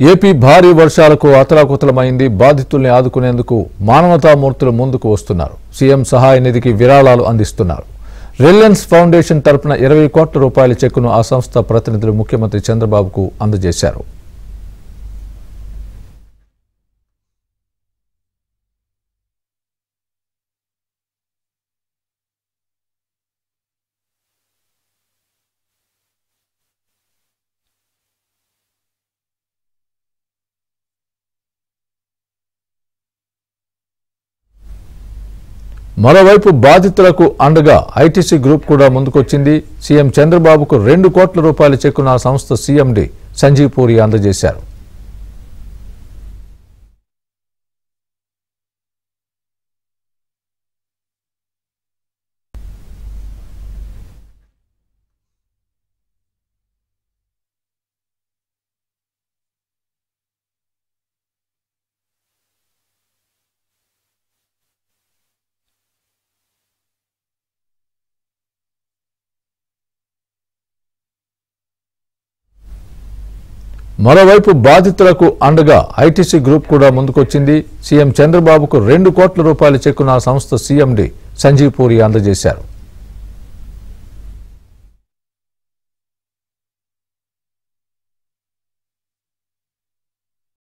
AP భారీ వర్షాలకు అతలాకుతలమైంది. బాధితుల్ని ఆదుకునేందుకు మానవతామూర్తులు ముందుకు వస్తున్నారు. సీఎం సహాయ నిధికి విరాళాలు అందిస్తున్నారు. రిలయన్స్ ఫౌండేషన్ తరపున 20 కోట్ల రూపాయల చెక్కును ఆ సంస్థ ప్రతినిధులు ముఖ్యమంత్రి చంద్రబాబుకు అందజేశారు. మరోవైపు బాధితులకు అండగా ఐటీసీ గ్రూప్ కూడా ముందుకొచ్చింది. సీఎం చంద్రబాబుకు 2 కోట్ల రూపాయల చెక్కును ఆ సంస్థ సీఎండీ సంజీవ్ పూరి అందజేశారు. మరోవైపు బాధితులకు అండగా ఐటీసీ గ్రూప్ కూడా ముందుకొచ్చింది. సీఎం చంద్రబాబుకు 2 కోట్ల రూపాయల చెక్కును ఆ సంస్థ సీఎండీ సంజీవ్ పూరి అందజేశారు.